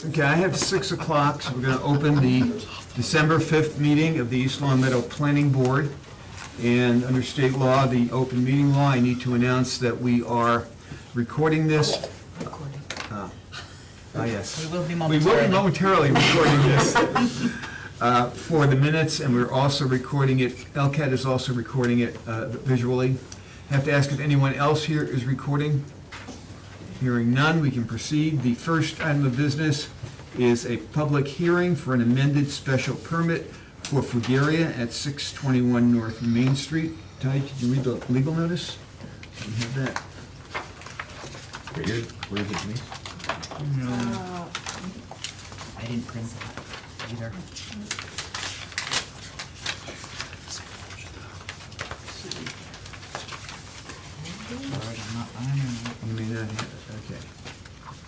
Okay, I have 6 o'clock, so we're going to open the December 5th meeting of the East Long Meadow Planning Board. And under state law, the open meeting law, I need to announce that we are recording this. Recording. Yes. We will be momentarily recording this for the minutes, and we're also recording it, LCAT is also recording it visually. I have to ask if anyone else here is recording. Hearing none, we can proceed. The first item of business is a public hearing for an amended special permit for Fugaria at 621 North Main Street. Ty, did you read the legal notice? Do you have that? Where is it, me? I didn't print that either. Sorry, I'm not finding it. You may not have it, okay.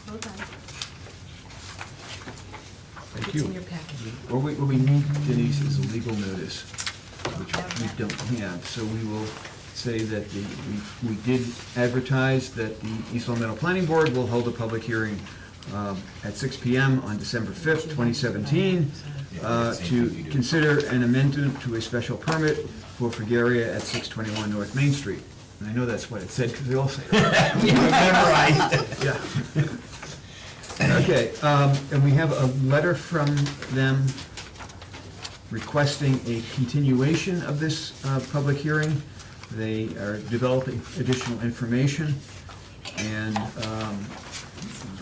Hold on. Thank It's you. in your package. What we need, Denise, is a legal notice, which we don't have. So we will say that we did advertise that the East Long Meadow Planning Board will hold a public hearing at 6 p.m. on December 5th, 2017, to consider an amendment to a special permit for Fugaria at 621 North Main Street. And I know that's what it said, because they all say that. We memorized it. Yeah. Okay, and we have a letter from them requesting a continuation of this public hearing. They are developing additional information, and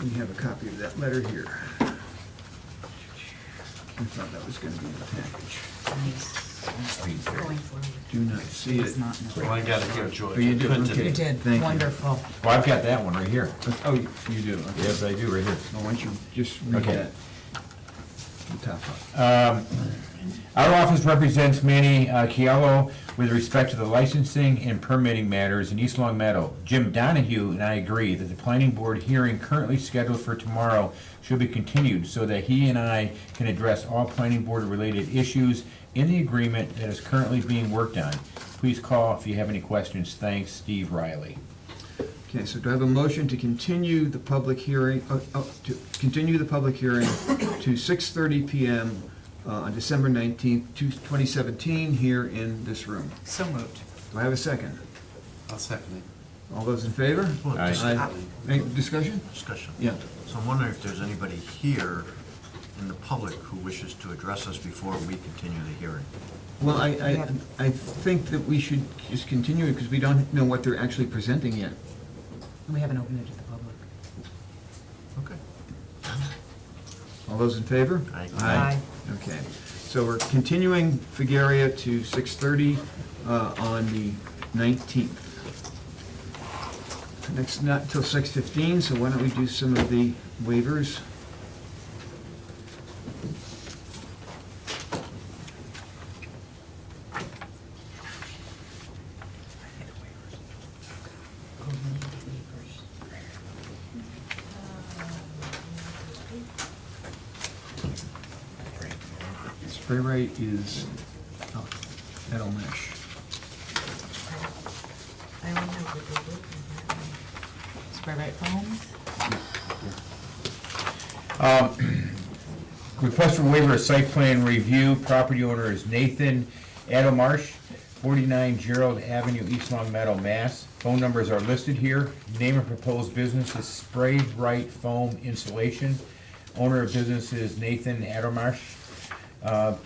we have a copy of that letter here. I thought that was going to be in the package. Going forward. Do not see it. It's not in the- Well, I got it here, George. Oh, you do? Printed Okay. You did, Thank you. wonderful. Well, I've got that one right here. Oh, you do? Okay. Yes, I do, right here. Well, why don't you just read Okay. that? The top part. Our office represents Manny Chiello with respect to the licensing and permitting matters in East Long Meadow. Jim Donahue and I agree that the planning board hearing currently scheduled for tomorrow should be continued so that he and I can address all planning board related issues in the agreement that is currently being worked on. Please call if you have any questions. Thanks, Steve Riley. Okay, so do I have a motion to continue the public hearing, to continue the public hearing to 6:30 p.m. On December 19th, 2017, here in this room? So moved. Do I have a second? I'll second it. All those in favor? Well, Aye. just Any discussion? discussion. Yeah. So I'm wondering if there's anybody here in the public who wishes to address us before we continue the hearing. Well, I think that we should just continue it because we don't know what they're actually presenting yet. We haven't opened it to the public. Okay. All those in favor? Aye. Aye. Okay, so we're continuing Fugaria to 6:30 on the 19th. Next, not until 6:15, so why don't we do some of the waivers? Spray rate is metal mesh. I don't know what they do. Spray right foam? Request for waiver of site plan review. Property owner is Nathan Adelmarsh, 49 Gerald Avenue, East Long Meadow, Mass. Phone numbers are listed here. Name of proposed business is Spray Right Foam Insulation. Owner of business is Nathan Adelmarsh.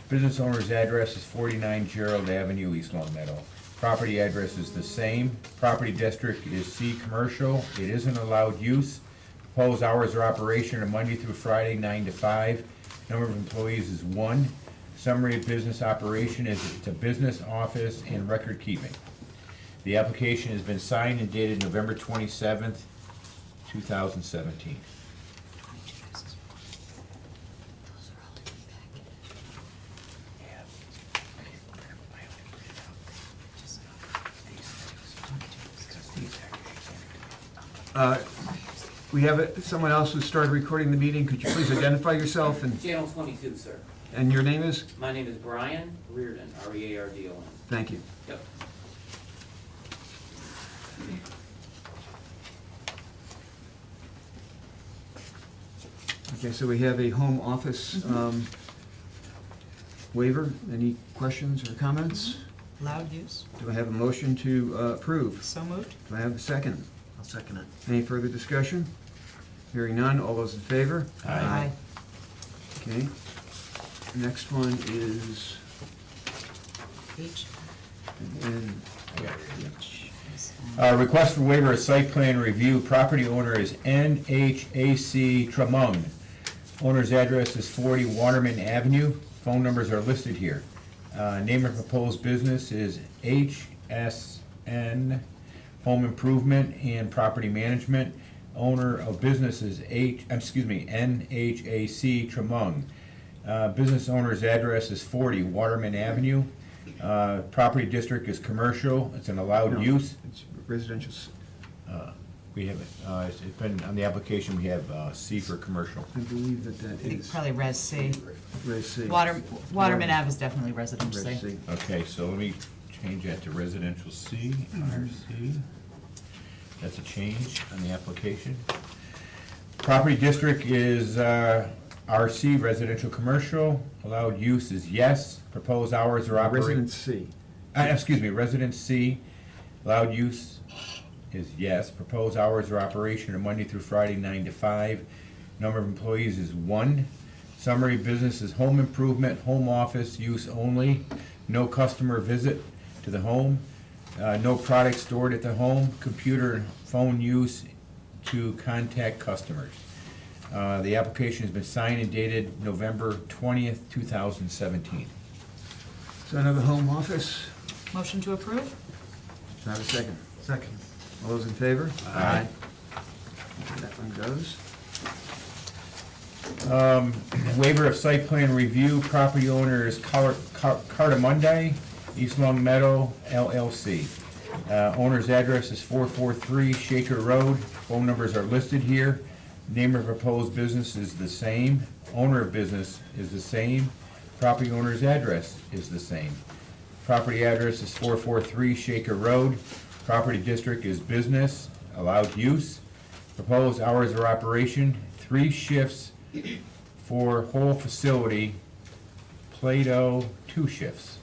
Business owner's address is 49 Gerald Avenue, East Long Meadow. Property address is the same. Property district is C Commercial. It isn't allowed use. Proposed hours of operation are Monday through Friday, 9 to 5. Number of employees is 1. Summary of business operation is it's a business office and record keeping. The application has been signed and dated November 27th, 2017. We have someone else who started recording the meeting. Could you please identify yourself Channel 22, sir. and your name is? My name is Brian Reardon, R-E-A-R-D-O-N. Thank you. Yep. Okay, so we have a home office waiver. Any questions or comments? Loud use, Do I have a motion to approve? so moved. Do I have a second? I'll second it. Any further discussion? Hearing none, all those in favor? Aye. Okay. Next one is, H. and Request for waiver of site plan review. Property owner is NHAC Tremung. Owner's address is 40 Waterman Avenue. Phone numbers are listed here. Name of proposed business is HSN Home Improvement and Property Management. Owner of business is NHAC Tremung. Business owner's address is 40 Waterman Avenue. Property district is commercial. It's an allowed no, use. it's residential. We have, it's been, on the application, we have C for commercial. I believe that I think is probably Res C. Res C. Waterman Ave is definitely residential Res C. C. Okay, so let me change that to residential C, RC. That's a change on the application. Property district is RC, residential commercial. Allowed use is yes. Proposed hours are Resident operating. C. Excuse me, resident C. Allowed use is yes. Proposed hours of operation are Monday through Friday, 9 to 5. Number of employees is 1. Summary business is home improvement, home office use only. No customer visit to the home. No product stored at the home. Computer and phone use to contact customers. The application has been signed and dated November 20th, 2017. So another home office. Motion to approve? Do I have a second? Second. All those in favor? Aye. Okay, that one goes. Waiver of site plan review. Property owner is Cardamundi, East Long Meadow, LLC. Owner's address is 443 Shaker Road. Phone numbers are listed here. Name of proposed business is the same. Owner of business is the same. Property owner's address is the same. Property address is 443 Shaker Road. Property district is business, allowed use. Proposed hours of operation, 3 shifts for whole facility. Play-Doh, 2 shifts.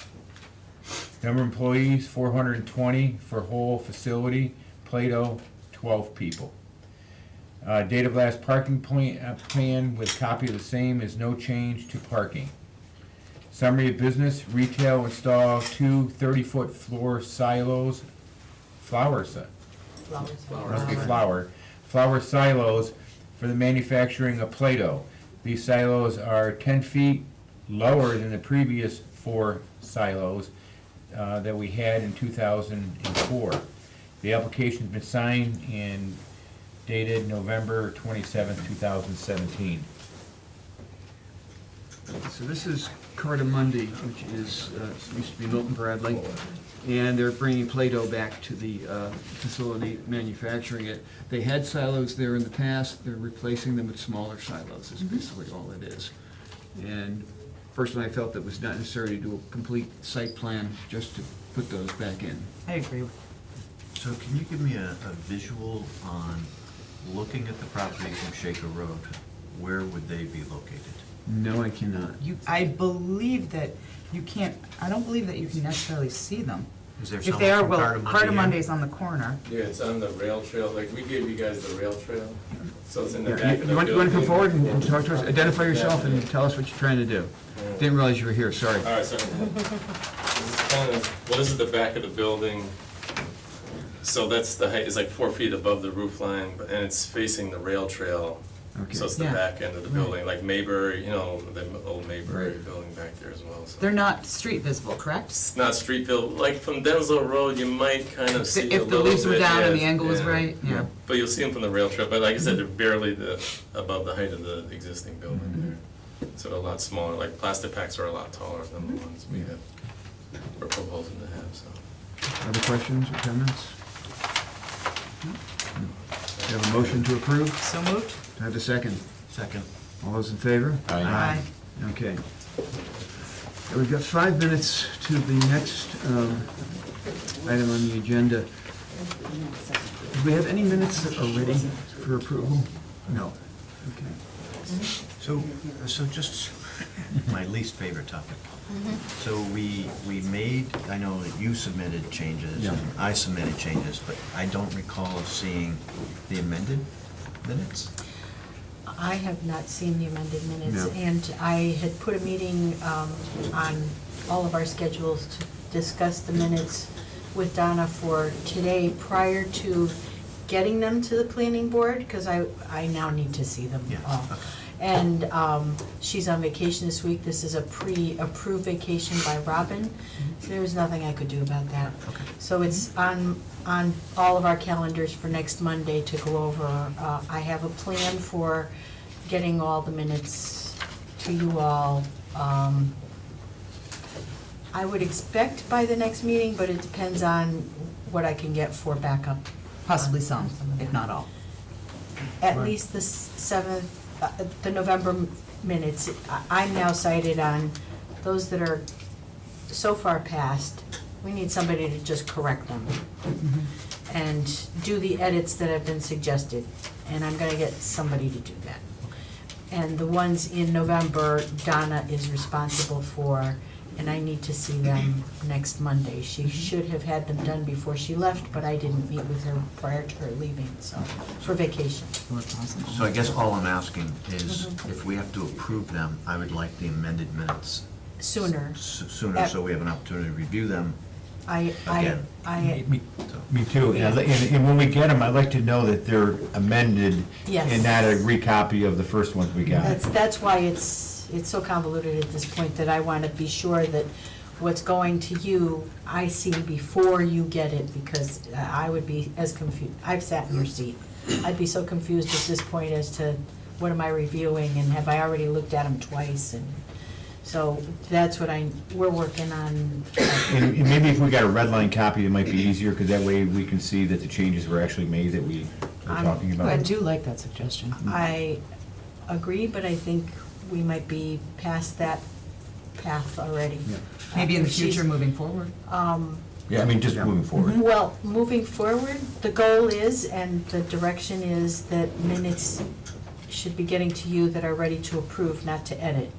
Number of employees, 420 for whole facility. Play-Doh, 12 people. Date of last parking plan with copy of the same is no change to parking. Summary of business, retail install 2 30-foot floor silos, flower silos for the manufacturing of Play-Doh. These silos are 10 feet lower than the previous 4 silos that we had in 2004. The application's been signed and dated November 27th, 2017. So this is Cardamundi, which is, used to be Milton Bradley, and they're bringing Play-Doh back to the facility, manufacturing it. They had silos there in the past, they're replacing them with smaller silos, is basically all it is. And personally, I felt that it was not necessary to do a complete site plan just to put those back in. I agree. So can you give me a visual on looking at the property from Shaker Road? Where would they be located? No, I cannot. I believe that you can't, I don't believe that you can necessarily see them. Is there If someone they are, from well, Cardamundi? Cardamundi's on the corner. Yeah, it's on the rail trail, like, we gave you guys the rail trail, so it's in the Yeah, back of the You want to come building. forward and talk to us? Identify yourself and tell us what you're trying to do. Didn't realize you were here, sorry. All right, so, this is kind of, well, this is the back of the building, so that's the height, is like 4 feet above the roof line, and it's facing the rail trail. Okay. So it's the Yeah. back end of the building, like Maybury, you know, the old Maybury Right. building back there as well, so. They're not street visible, correct? It's not street view, like from Denslow Road, you might kind of see a If the little leaves were bit, down and yeah, the angle was yeah. right, yeah. But you'll see them from the rail trail, but like I said, they're barely above the height of the existing building there. So they're a lot smaller, like plastic packs are a lot taller than the ones we're proposing to have, so. Other questions or comments? You have a motion to approve? So moved? Do I have a second? Second. All those in favor? Aye. Okay. So we've got 5 minutes to the next item on the agenda. Do we have any minutes that are ready for approval? No. Okay. So just my least favorite topic. So we made, I know that you submitted changes, and I submitted changes, but I don't recall seeing the amended minutes. I have not seen the amended minutes, No. and I had put a meeting on all of our schedules to discuss the minutes with Donna for today prior to getting them to the planning board, because I now need to see them Yeah, all. okay. And she's on vacation this week. This is a pre-approved vacation by Robin. So there was nothing I could do about that. Okay. So it's on all of our calendars for next Monday to go over. I have a plan for getting all the minutes to you all. I would expect by the next meeting, but it depends on what I can get for backup. Possibly some, if not all. At least the 7th, the November minutes, I'm now cited on those that are so far past. We need somebody to just correct them and do the edits that have been suggested. And I'm gonna get somebody to do that. And the ones in November, Donna is responsible for, and I need to see them next Monday. She should have had them done before she left, but I didn't meet with her prior to her leaving, so, for vacation. So I guess all I'm asking is, if we have to approve them, I would like the amended minutes Sooner. sooner, so we have an opportunity to review them. Again. Me too, and when we get them, I'd like to know that they're amended Yes. and not a recopy of the first ones we got. That's why it's so convoluted at this point, that I want to be sure that what's going to you, I see before you get it, because I would be as confused. I've sat in your seat. I'd be so confused at this point as to what am I reviewing, and have I already looked at them twice, and so that's what we're working on. And maybe if we got a red line copy, it might be easier, because that way we can see that the changes were actually made that we were talking about. I do like that suggestion. I agree, but I think we might be past that path already. Yeah. Maybe in the She's- future, moving forward. Yeah, I mean, just moving forward. Well, moving forward, the goal is, and the direction is, that minutes should be getting to you that are ready to approve, not to edit.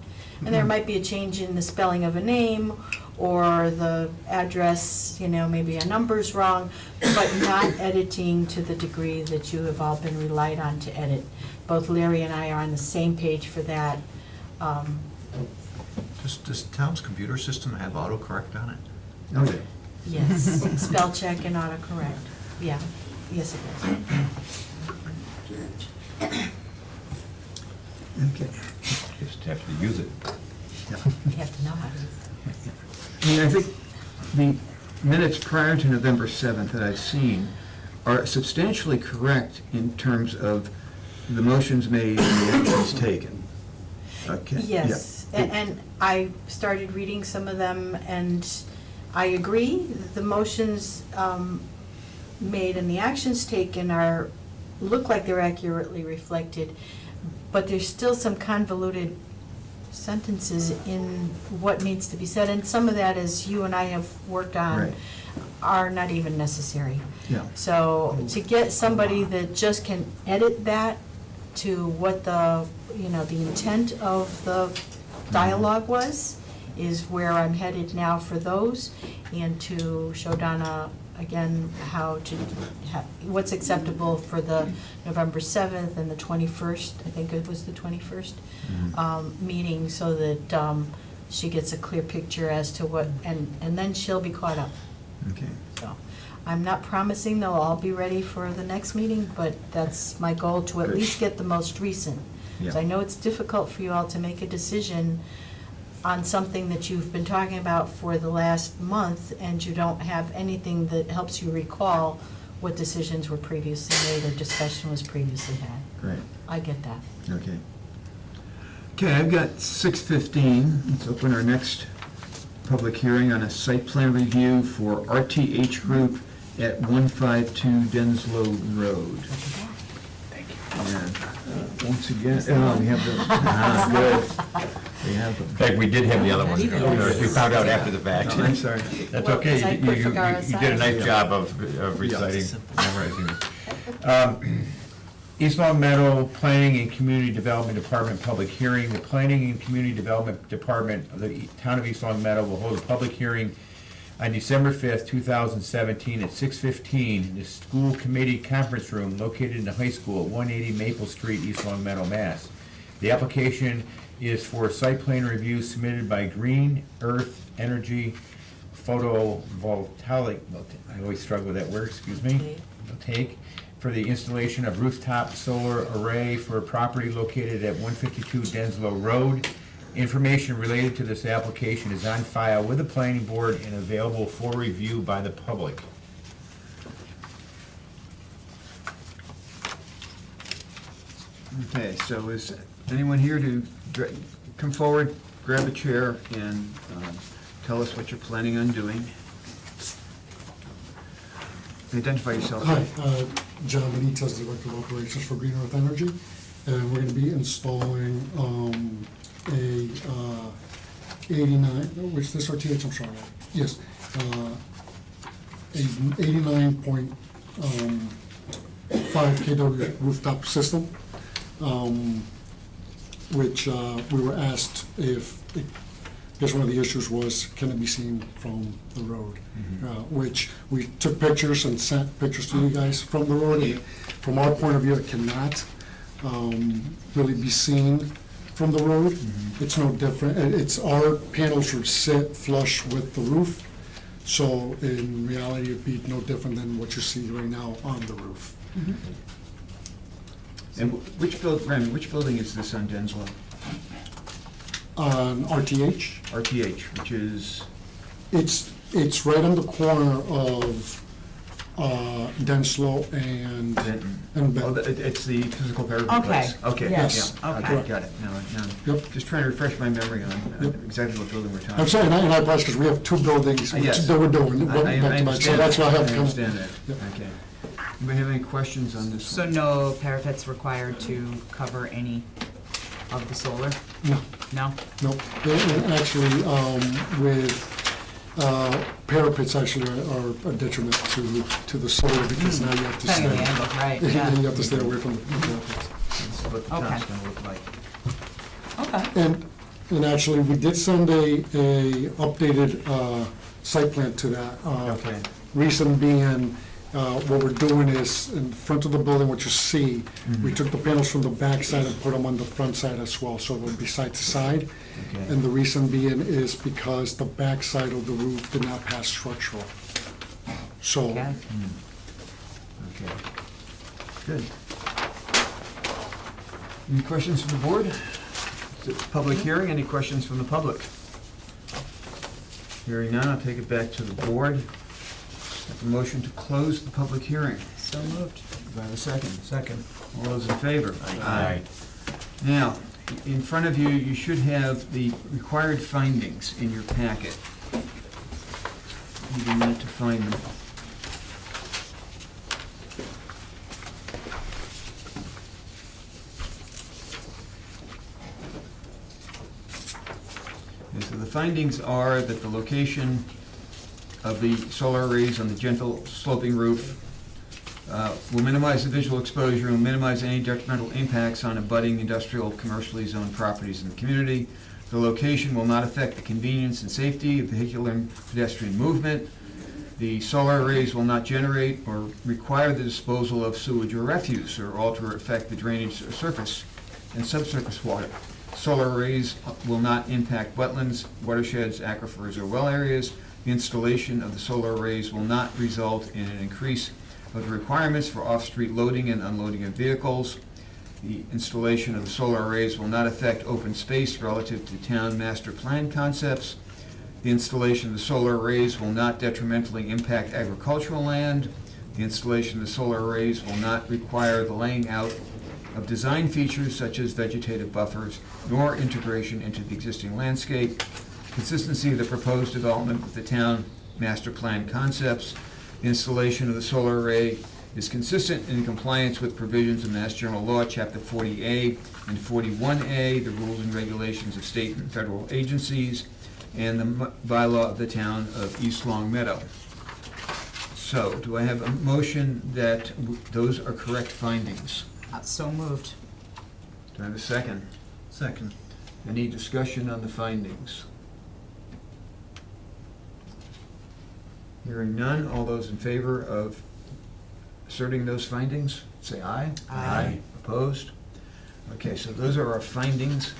And there might be a change in the spelling of a name, or the address, maybe a number's wrong, but not editing to the degree that you have all been relied on to edit. Both Larry and I are on the same page for that. Does town's computer system have autocorrect on it? Oh, yeah. Yes, spell check and autocorrect. Yeah, yes it does. Okay. Just have to use it. Yeah. You have to know how to. I mean, I think the minutes prior to November 7th that I've seen are substantially correct in terms of the motions made and the actions taken. Okay? Yes, Yeah. and I started reading some of them, and I agree, the motions made and the actions taken look like they're accurately reflected, but there's still some convoluted sentences in what needs to be said, and some of that, as you and I have worked on, Right. are not even necessary. Yeah. So to get somebody that just can edit that to what the intent of the dialogue was, is where I'm headed now for those, and to show Donna again what's acceptable for the November 7th and the 21st, I think it was the 21st, meeting, so that she gets a clear picture as to what, and then she'll be caught up. Okay. So, I'm not promising they'll all be ready for the next meeting, but that's my goal, to at Good. least get the most recent. Because Yeah. I know it's difficult for you all to make a decision on something that you've been talking about for the last month, and you don't have anything that helps you recall what decisions were previously made or discussion was previously had. Great. I get that. Okay. Okay, I've got 6:15. Let's open our next public hearing on a site plan review for RTH Group at 152 Denslow Road. And once again, we have the, good. We have In them. fact, we did have the other one. Yes. We found out after the fact. Oh, I'm sorry. That's Well, okay. 'cause I put Figaro You did a nice aside. job of reciting, memorizing this. East Long Meadow Planning and Community Development Department public hearing. The Planning and Community Development Department of the Town of East Long Meadow will hold a public hearing on December 5th, 2017 at 6:15 in the school committee conference room located in the high school at 180 Maple Street, East Long Meadow, Mass. The application is for site plan review submitted by Green Earth Energy Photovoltaic, I always struggle with that word, excuse me, take, for the installation of rooftop solar array for a property located at 152 Denslow Road. Information related to this application is on file with the planning board and available for review by the public. Okay, so is anyone here to come forward, grab a chair, and tell us what you're planning on doing? Identify yourself. Hi, John Benitez, Director of Operations for Green Earth Energy, and we're gonna be installing a 89, which this RTH, I'm sorry, yes, a 89.5 kW rooftop system, which we were asked if, because one of the issues was, can it be seen from the road? Which we took pictures and sent pictures to you guys from the road. And from our point of view, it cannot really be seen from the road. It's no different. It's, our panels should sit flush with the roof. So in reality, it'd be no different than what you see right now on the roof. And which building is this on Denslow? On RTH, RTH, which is, it's right on the corner of Denslow and Benton. and Oh, Benton. it's the physical therapy Okay, place? Okay, yes, yeah, okay. okay, got it, now, Yep. just trying to refresh my memory on Yep. exactly what building we're talking about. I'm sorry, and I apologize, because we have two buildings Yes. that we're doing, I one back to back, so understand that's why I that. have to I come. understand that, Yep. okay. Anybody have any questions on this? So no parapets required to cover any of the solar? No, No? no, and actually, with parapets actually are a detriment to the solar, because now you have to Depending on the stay. angle, right, You yeah. have to stay away from the parapets. This is what the Okay. top's gonna look like. Okay. And actually, we did send a updated site plan to that. Okay. Reason being, what we're doing is, in front of the building, what you see, we took the panels from the back side and put them on the front side as well, so it would be side to side. Okay. And the reason being is because the back side of the roof did not pass structural. So, Okay. Okay, good. Any questions from the board? Is it a public hearing? Any questions from the public? Hearing none, I'll take it back to the board. Have a motion to close the public hearing. So moved. Do I have a second? Second. All those in favor? Aye. Now, in front of you, you should have the required findings in your packet. Need a minute to find them. Okay, so the findings are that the location of the solar arrays on the gentle sloping roof will minimize the visual exposure and minimize any detrimental impacts on abutting industrial, commercially zoned properties in the community. The location will not affect the convenience and safety of vehicular and pedestrian movement. The solar arrays will not generate or require the disposal of sewage or refuse or alter or affect the drainage surface and subsurface water. Solar arrays will not impact wetlands, watersheds, aquifers, or well areas. The installation of the solar arrays will not result in an increase of the requirements for off-street loading and unloading of vehicles. The installation of the solar arrays will not affect open space relative to town master plan concepts. The installation of the solar arrays will not detrimentally impact agricultural land. The installation of the solar arrays will not require the laying out of design features such as vegetative buffers, nor integration into the existing landscape. Consistency of the proposed development with the town master plan concepts. The installation of the solar array is consistent in compliance with provisions of Mass General Law, Chapter 40A and 41A, the rules and regulations of state and federal agencies, and the bylaw of the town of East Long Meadow. So, do I have a motion that those are correct findings? So moved. Do I have a second? Second. Any discussion on the findings? Hearing none, all those in favor of asserting those findings, say aye. Aye. Opposed? Okay, so those are our findings.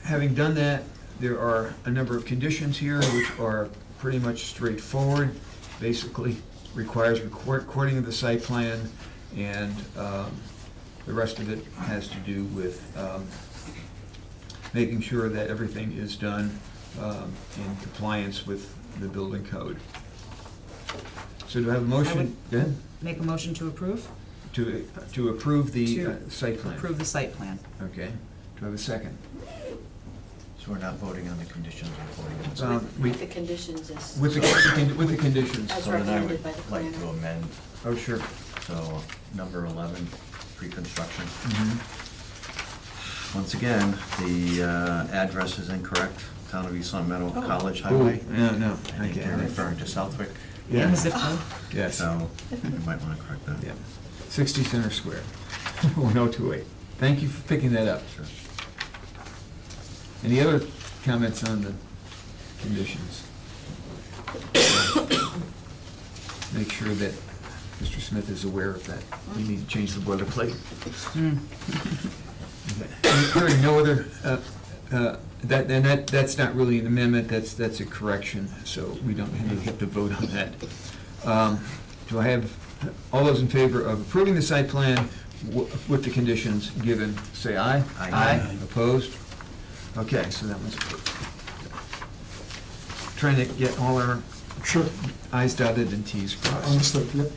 Having done that, there are a number of conditions here which are pretty much straightforward. Basically, requires recording of the site plan, and the rest of it has to do with making sure that everything is done in compliance with the building code. So do I have a motion, then, Make a motion to approve? to approve the To site plan? Approve the site plan. Okay. Do I have a second? So we're not voting on the conditions, we're voting on the Um, site. we- The conditions is. With the conditions. As So then I recommended would by the like to planner. amend, Oh, sure. so number 11, pre-construction. Mhm. Once again, the address is incorrect, Town of East Long Meadow College Ooh, Highway. no, I think you're okay. referring to Southwick, Yeah. And the zip code? Yes, so you might want to correct that. yeah. 60 Center Square, 1028. Thank you for picking that up. Sure. Any other comments on the conditions? Make sure that Mr. Smith is aware of that. We need to change the boilerplate. Okay. Hearing no other, that's not really an amendment, that's a correction, so we don't really have to vote on that. Do I have, all those in favor of approving the site plan with the conditions given, say aye? Aye. Opposed? Okay, so that one's approved. Trying to get all our Sure, i's dotted and t's crossed. understood, yep.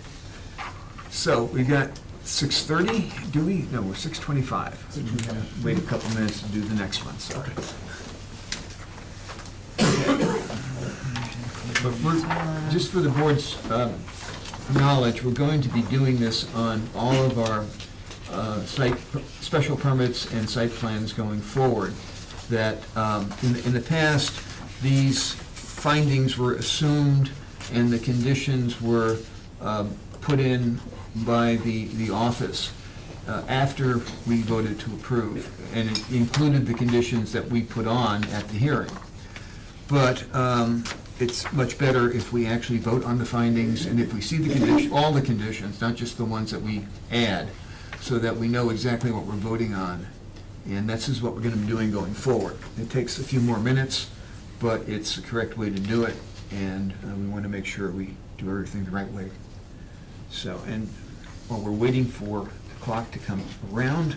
So we got 6:30, do we? No, we're 6:25. So we gotta wait a couple minutes to do the next one, sorry. But we're, just for the board's knowledge, we're going to be doing this on all of our special permits and site plans going forward. That in the past, these findings were assumed and the conditions were put in by the office after we voted to approve, and it included the conditions that we put on at the hearing. But it's much better if we actually vote on the findings, and if we see the condition, all the conditions, not just the ones that we add, so that we know exactly what we're voting on. And this is what we're gonna be doing going forward. It takes a few more minutes, but it's the correct way to do it, and we wanna make sure we do everything the right way. So, and while we're waiting for the clock to come around,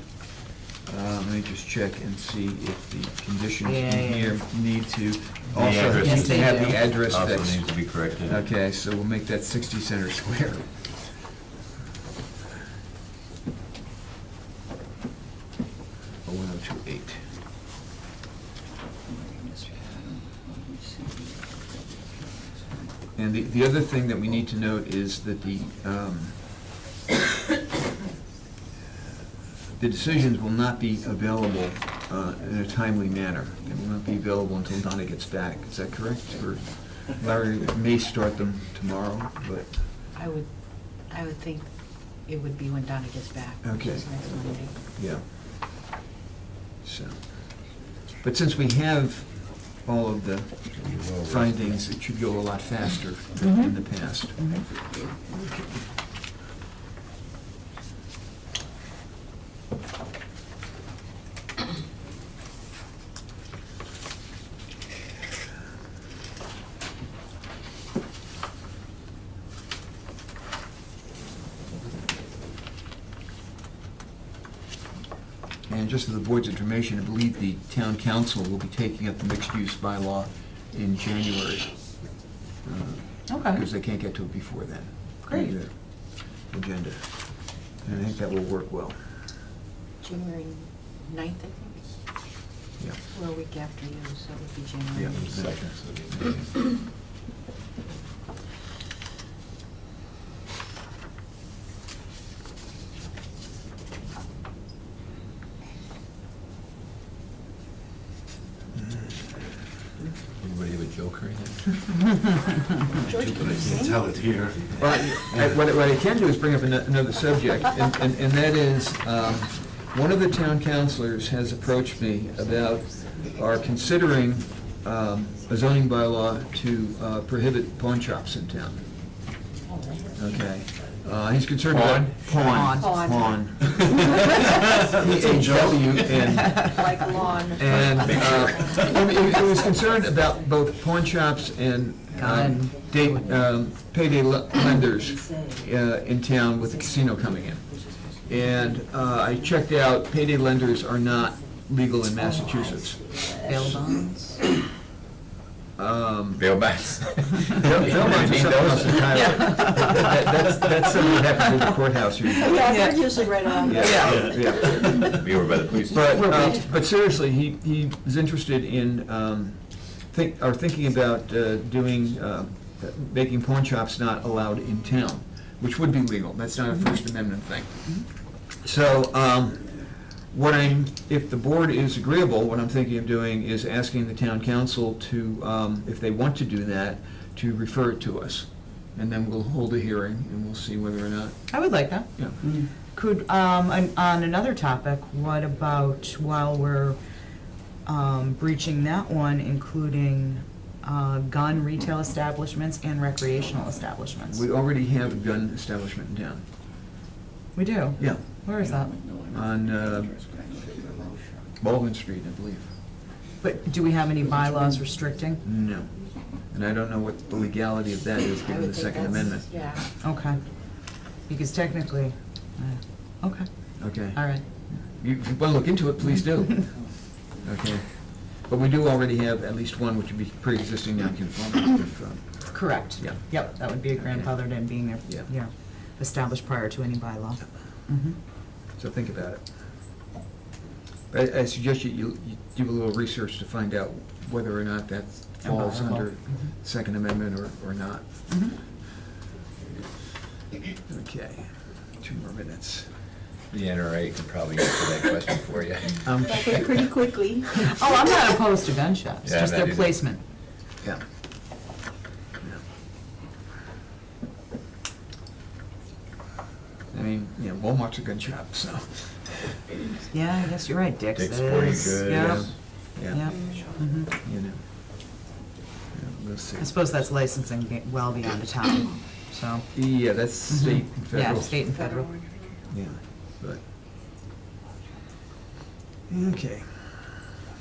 let me just check and see if the conditions in here need to, also address- need Yes, to they have do. the address Also fixed. needs to be corrected. Okay, so we'll make that 60 Center Square. Oh, 1028. And the other thing that we need to note is that the decisions will not be available in a timely manner. They will not be available until Donna gets back. Is that correct? Or Larry may start them tomorrow, but, I would think it would be when Donna gets back, which Okay. is next Monday. yeah. So, but since we have all of the findings, it should go a lot faster than in the past. And just for the board's information, I believe the town council will be taking up the mixed-use bylaw in January. Okay. Because they can't get to it before then. Great. Their agenda. And I think that will work well. January 9th, I think, Yeah. or a week after you, so it would be Yeah. January 9th. Anybody have a joke Joker in Tell it here. Well, what I can do is bring up another subject, and that is, one of the town councilors has approached me about, or considering a zoning bylaw to prohibit pawn shops in town. Okay. He's concerned about Pawn. pawn. P-A-W, and Like lawn. And he was concerned about both pawn shops and payday lenders in town with the casino coming in. And I checked out, payday lenders are not legal in Massachusetts. Bail bonds. Bail bonds. Belmont's is something else entirely. That's something that happens in the courthouse usually. Yeah, they're usually right around there. Yeah. Be over by the police. But seriously, he was interested in, thinking about making pawn shops not allowed in town, which would be legal. That's not a First Amendment thing. So, if the board is agreeable, what I'm thinking of doing is asking the town council to, if they want to do that, to refer it to us. And then we'll hold a hearing and we'll see whether or not, I would like that. yeah. Could, on another topic, what about, while we're breaching that one, including gun retail establishments and recreational establishments? We already have a gun establishment in town. We do? Yeah, Where is that? on Baldwin Street, I believe. But do we have any bylaws restricting? No. And I don't know what the legality of that is, I given would the think Second Amendment. that's- Yeah. Okay. Because technically, okay, Okay. all right. You, if you want to look into it, please do. Okay. But we do already have at least one, which would be pre-existing non-conforming. Correct. Yeah. Yep, that would be grandfathered in being there, Yeah. yeah, established prior to any bylaw. Mhm. So think about it. But I suggest you do a little research to find out whether or not that falls Allowable. under Second Amendment or not. Mhm. Okay, 2 more minutes. The NRA can probably answer that question for you. Pretty quickly. Oh, I'm not opposed to gun shops, Yeah, just I'm their not either. placement. Yeah. I mean, Walmart's a gun shop, so. Yeah, I guess you're right, Dick's. Dick's Sporting is. Goods. Yep, Yeah. yep. Mhm. You know. Yeah, we'll see. I suppose that's licensing well beyond the town, so. Yeah, that's state and Yeah, federal. state and federal. Yeah, but. Okay.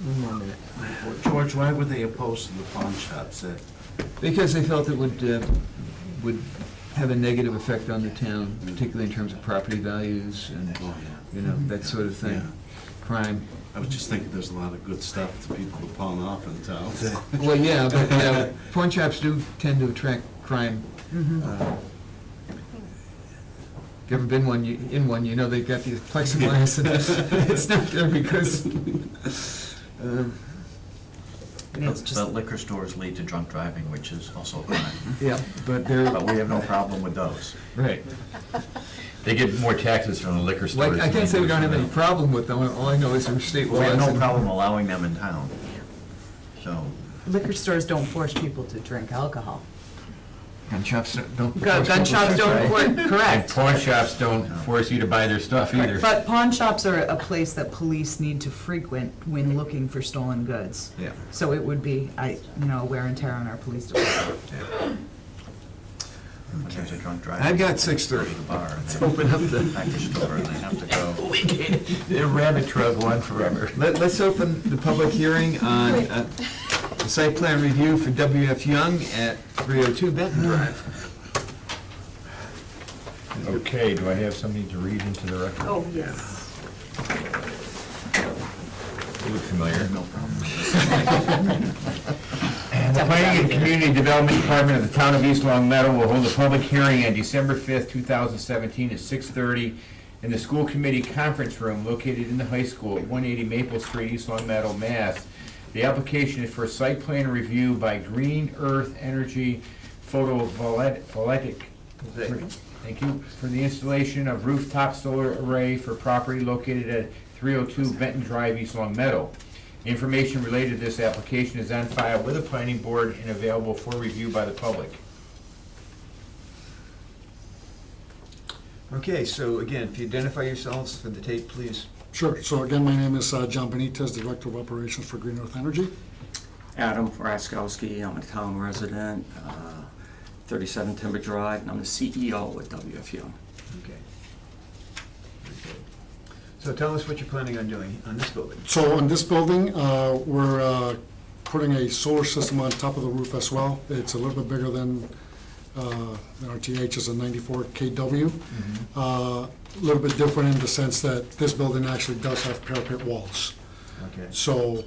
One more minute. George, why were they opposed to the pawn shops? Because they felt it would have a negative effect on the town, particularly in terms of property values and, that sort of thing. Yeah. Crime. I was just thinking there's a lot of good stuff to people to pawn off in town. Well, yeah, but, pawn shops do tend to attract crime. If you've ever been in one, they've got these plexiglass, and it's not there because, It's just, But liquor stores lead to drunk driving, which is also a crime. yeah, but they're, But we have no problem with those. right. They get more taxes from the liquor stores. Like, I than can't they say we do don't from have any the- problem with them, all I know is they're state laws. We have no and- problem allowing them in town. So, liquor stores don't force people to drink alcohol. Gun shops don't. Gun shops don't, And correct. pawn shops don't force you to buy their stuff either. But pawn shops are a place that police need to frequent when looking for stolen goods. Yeah. So it would be, wear and tear on our police department. when there's a drunk driver. I've got go to 6:30. the bar, and Let's then open up the. back to store, and they have to go. The rabbit trail going forever. Let's open the public hearing on the site plan review for WF Young at 302 Benton Drive. Okay, do I have something to read into the record? Oh, yes. You look familiar. No problem. The Planning and Community Development Department of the Town of East Long Meadow will hold a public hearing on December 5th, 2017 at 6:30 in the School Committee Conference Room located in the high school at 180 Maple Street, East Long Meadow, Mass. The application is for site plan review by Green Earth Energy Photovoltaic. Thank you, for the installation of rooftop solar array for property located at 302 Benton Drive, East Long Meadow. Information related to this application is on file with the planning board and available for review by the public. Okay, so again, if you identify yourselves for the tape, please. Sure. So again, my name is John Benitez, Director of Operations for Green Earth Energy. Adam Raskowski, I'm a town resident, 37 Timber Drive, and I'm the CEO at WFU. Okay. Very good. So tell us what you're planning on doing on this building. So on this building, we're putting a solar system on top of the roof as well. It's a little bit bigger than RTH, is a 94 kW. A little bit different in the sense that this building actually does have parapet walls. Okay. So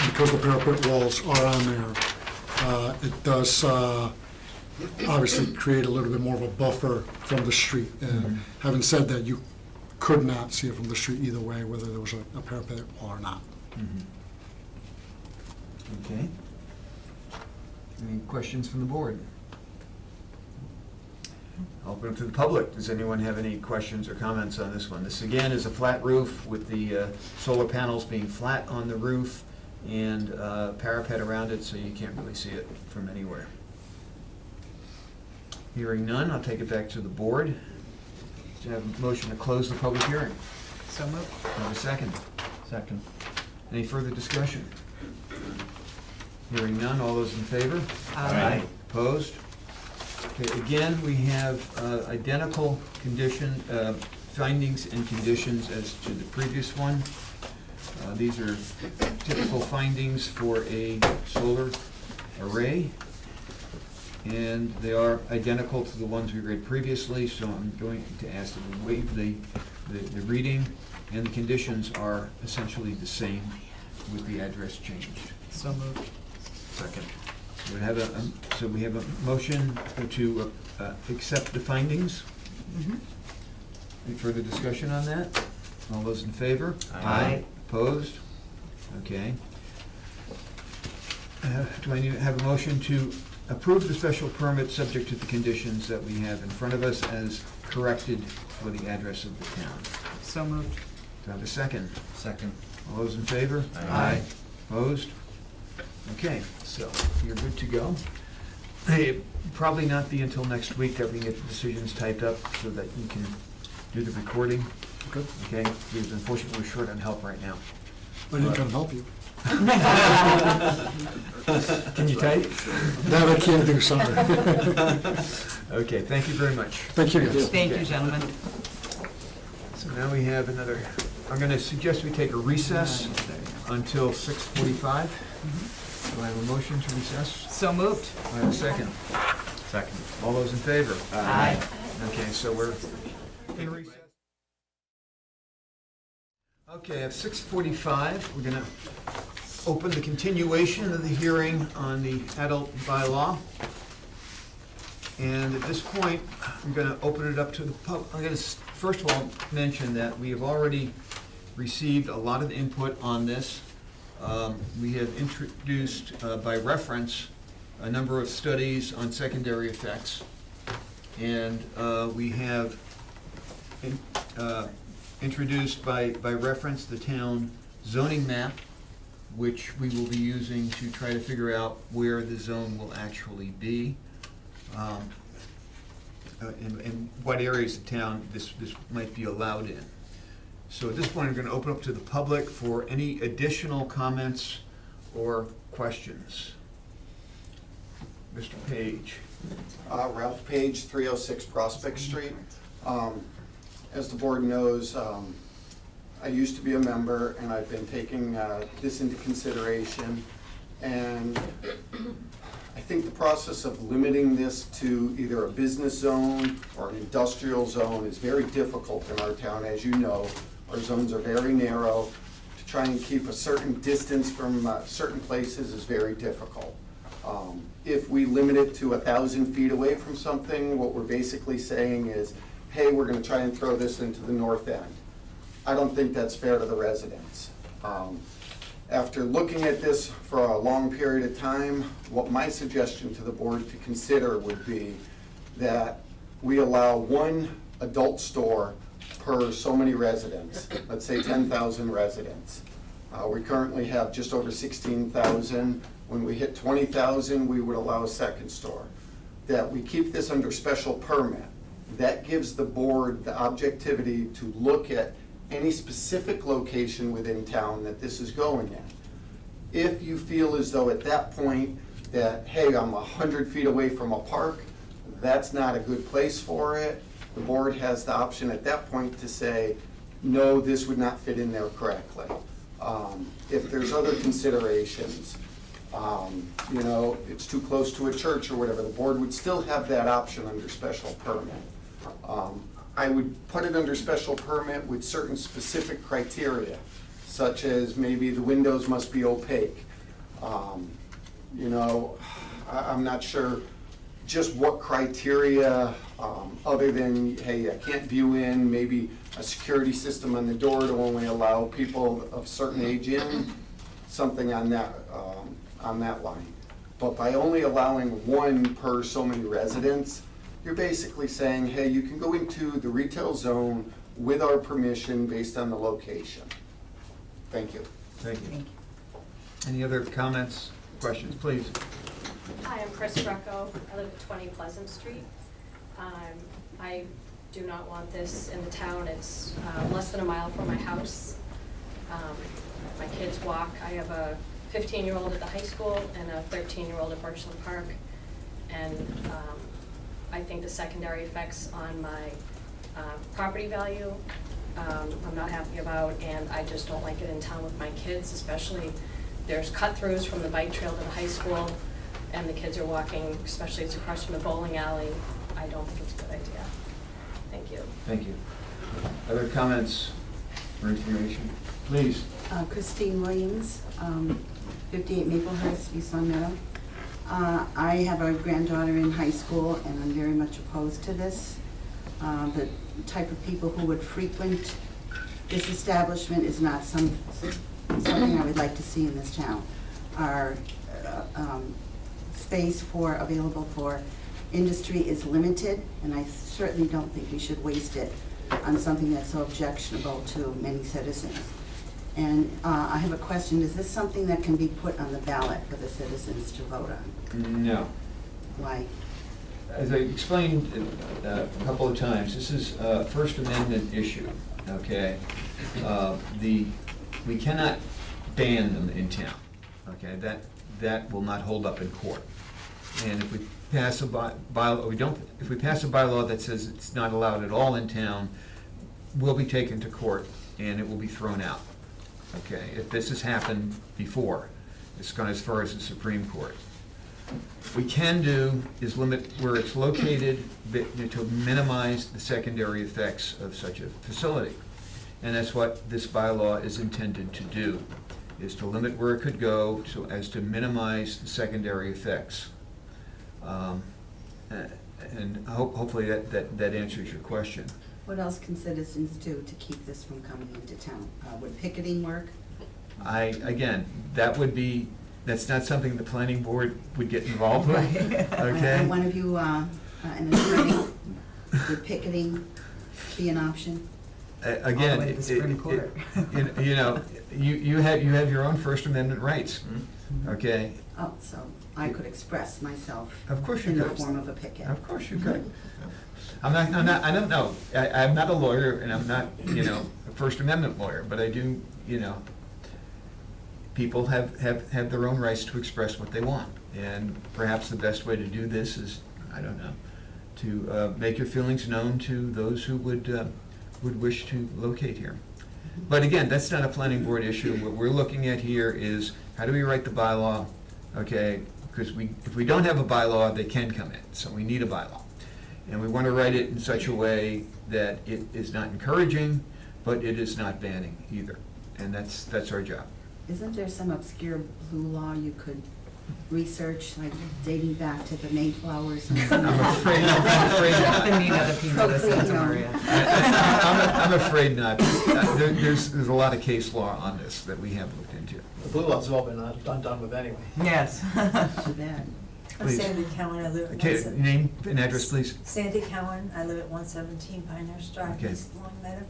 because the parapet walls are on there, it does obviously create a little bit more of a buffer from the street. And having said that, you could not see it from the street either way, whether there was a parapet wall or not. Okay. Any questions from the board? Open up to the public. Does anyone have any questions or comments on this one? This again is a flat roof with the solar panels being flat on the roof and parapet around it, so you can't really see it from anywhere. Hearing none, I'll take it back to the board. Do you have a motion to close the public hearing? So moved. Have a second? Second. Any further discussion? Hearing none, all those in favor? Aye. Opposed? Okay, again, we have identical condition, findings and conditions as to the previous one. These are typical findings for a solar array, and they are identical to the ones we read previously, so I'm going to ask that we waive the reading, and the conditions are essentially the same with the address changed. So moved. Second. So we have a motion to accept the findings. Any further discussion on that? All those in favor? Aye. Opposed? Okay. Do I need to have a motion to approve the special permit subject to the conditions that we have in front of us as corrected for the address of the town? So moved. Do I have a second? Second. All those in favor? Aye. Opposed? Okay, so you're good to go. It'll probably not be until next week that we can get the decisions typed up so that you can do the recording. Good. Okay, because unfortunately we're short on help right now. I didn't come help you. Can you type? That I can't do, sorry. Okay, thank you very much. Thank you, guys. Thank you, gentlemen. So now we have another, I'm gonna suggest we take a recess until 6:45. Do I have a motion to recess? So moved. Do I have a second? Second. All those in favor? Aye. Okay, so we're in recess. Okay, at 6:45, we're gonna open the continuation of the hearing on the adult bylaw. And at this point, I'm gonna open it up to the I'm gonna first of all mention that we have already received a lot of input on this. We have introduced by reference a number of studies on secondary effects. And we have introduced by reference the town zoning map, which we will be using to try to figure out where the zone will actually be. And what areas of town this might be allowed in. So at this point, I'm going to open up to the public for any additional comments or questions. Mr. Page. Ralph Page, 306 Prospect Street. As the board knows, I used to be a member, and I've been taking this into consideration. And I think the process of limiting this to either a business zone or an industrial zone is very difficult in our town. As you know, our zones are very narrow. To try and keep a certain distance from certain places is very difficult. If we limit it to 1,000 feet away from something, what we're basically saying is, hey, we're going to try and throw this into the north end. I don't think that's fair to the residents. After looking at this for a long period of time, what my suggestion to the board to consider would be that we allow one adult store per so many residents, let's say 10,000 residents. We currently have just over 16,000. When we hit 20,000, we would allow a second store. That we keep this under special permit. That gives the board the objectivity to look at any specific location within town that this is going in. If you feel as though at that point that, hey, I'm 100 feet away from a park, that's not a good place for it, the board has the option at that point to say, no, this would not fit in there correctly. If there's other considerations, you know, it's too close to a church or whatever, the board would still have that option under special permit. I would put it under special permit with certain specific criteria, such as maybe the windows must be opaque. You know, I'm not sure just what criteria, other than, hey, I can't view in, maybe a security system on the door to only allow people of certain age in, something on that line. But by only allowing one per so many residents, you're basically saying, hey, you can go into the retail zone with our permission based on the location. Thank you. Thank you. Any other comments, questions, please? Hi, I'm Chris Greco. I live at 20 Pleasant Street. I do not want this in the town. It's less than a mile from my house. My kids walk. I have a 15-year-old at the high school and a 13-year-old at Birchland Park. And I think the secondary effects on my property value I'm not happy about, and I just don't like it in town with my kids, especially there's cut-throughs from the bike trail to the high school, and the kids are walking, especially it's across from the bowling alley. I don't think it's a good idea. Thank you. Thank you. Other comments or information? Please. Christine Williams, 58 Maplehurst, East Long Meadow. I have a granddaughter in high school, and I'm very much opposed to this. The type of people who would frequent this establishment is not something I would like to see in this town. Our space available for industry is limited, and I certainly don't think we should waste it on something that's so objectionable to many citizens. And I have a question. Is this something that can be put on the ballot for the citizens to vote on? No. Why? As I explained a couple of times, this is a First Amendment issue, okay? We cannot ban them in town, okay? That will not hold up in court. And if we pass a bylaw, if we pass a bylaw that says it's not allowed at all in town, we'll be taken to court and it will be thrown out, okay? If this has happened before, it's gone as far as the Supreme Court. We can do is limit where it's located to minimize the secondary effects of such a facility. And that's what this bylaw is intended to do, is to limit where it could go so as to minimize the secondary effects. And hopefully that answers your question. What else can citizens do to keep this from coming into town? Would picketing work? Again, that's not something the planning board would get involved with, okay? And one of you, an attorney, would picketing be an option? Again, All the way to the Supreme Court. you know, you have your own First Amendment rights, okay? Oh, so I could express myself Of course you in the could. form of a picket. Of course you could. I'm not a lawyer, and I'm not, a First Amendment lawyer, but I do, people have their own rights to express what they want. And perhaps the best way to do this is, I don't know, to make your feelings known to those who would wish to locate here. But again, that's not a planning board issue. What we're looking at here is, how do we write the bylaw, okay? Because if we don't have a bylaw, they can come in, so we need a bylaw. And we want to write it in such a way that it is not encouraging, but it is not banning either. And that's our job. Isn't there some obscure blue law you could research, like dating back to the Mayflowers? I'm afraid not. The Nina the Pina de Santa Maria. I'm afraid not. There's a lot of case law on this that we haven't looked into. The blue laws have all been done with anyway. Yes. Too bad. I'm Please. Sandy Cowan, I live at Okay, name and address, please. Sandy Cowan, I live at 117 Pinehurst Drive, Okay. East Long Meadow.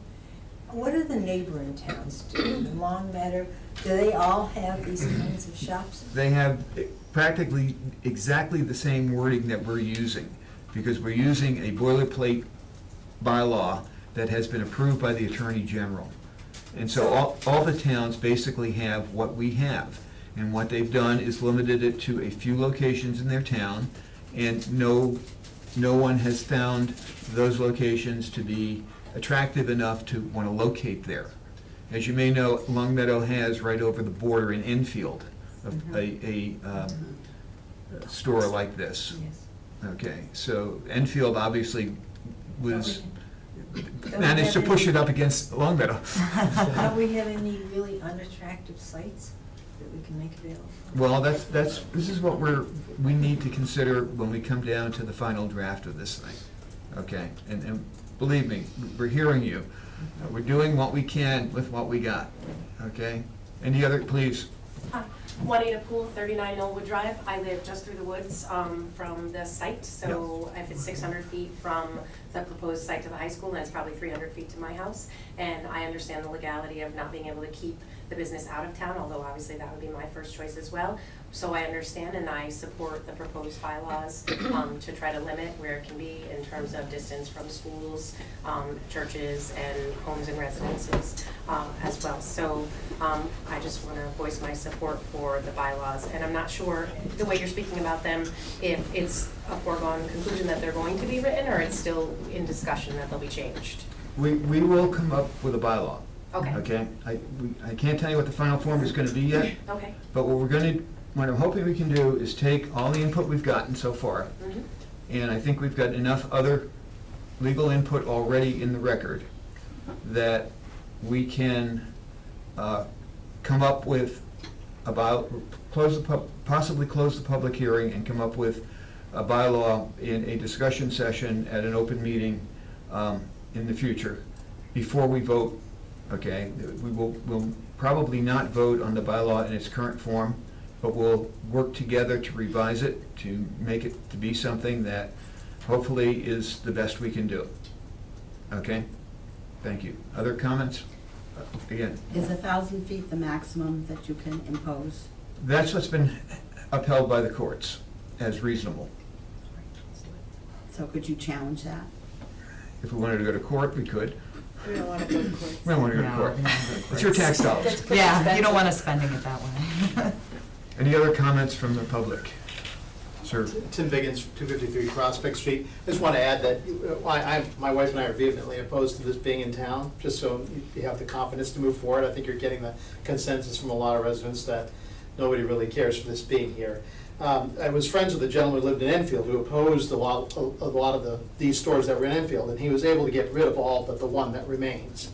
What do the neighboring towns do? Long Meadow, Do they all have these kinds of shops? They have practically exactly the same wording that we're using, because we're using a boilerplate bylaw that has been approved by the Attorney General. And so all the towns basically have what we have. And what they've done is limited it to a few locations in their town, and no one has found those locations to be attractive enough to want to locate there. As you may know, Long Meadow has right over the border in Enfield, a store like this. Yes. Okay, so Enfield obviously managed to push it up against Long Meadow. Don't we have any really unattractive sites that we can make available? Well, this is what we need to consider when we come down to the final draft of this thing, okay? And believe me, we're hearing you. We're doing what we can with what we got, okay? Any other, please? Hi, Juanita Poole, 39 Knollwood Drive. I live just through the woods from the site, so if it's 600 feet from the proposed site to the high school, then it's probably 300 feet to my house. And I understand the legality of not being able to keep the business out of town, although obviously that would be my first choice as well. So I understand and I support the proposed bylaws to try to limit where it can be in terms of distance from schools, churches, and homes and residences as well. So I just want to voice my support for the bylaws. And I'm not sure, the way you're speaking about them, if it's a foregone conclusion that they're going to be written, or it's still in discussion that they'll be changed. We will come up with a bylaw. Okay. Okay? I can't tell you what the final form is going to be yet. Okay. But what I'm hoping we can do is take all the input we've gotten so far, and I think we've got enough other legal input already in the record that we can come up with possibly close the public hearing and come up with a bylaw in a discussion session at an open meeting in the future before we vote. Okay, we'll probably not vote on the bylaw in its current form, but we'll work together to revise it, to make it to be something that hopefully is the best we can do. Okay? Thank you. Other comments? Again. Is 1,000 feet the maximum that you can impose? That's what's been upheld by the courts as reasonable. So could you challenge that? If we wanted to go to court, we could. We don't want to go to court. We don't want to go to No, court. we don't wanna go to It's your tax dollars. court. Yeah, you don't want us spending it that way. Any other comments from the public? Sir? Tim Biggins, 253 Prospect Street. I just want to add that my wife and I are vehemently opposed to this being in town, just so you have the confidence to move forward. I think you're getting the consensus from a lot of residents that nobody really cares for this being here. I was friends with a gentleman who lived in Enfield who opposed a lot of these stores that were in Enfield, and he was able to get rid of all but the one that remains.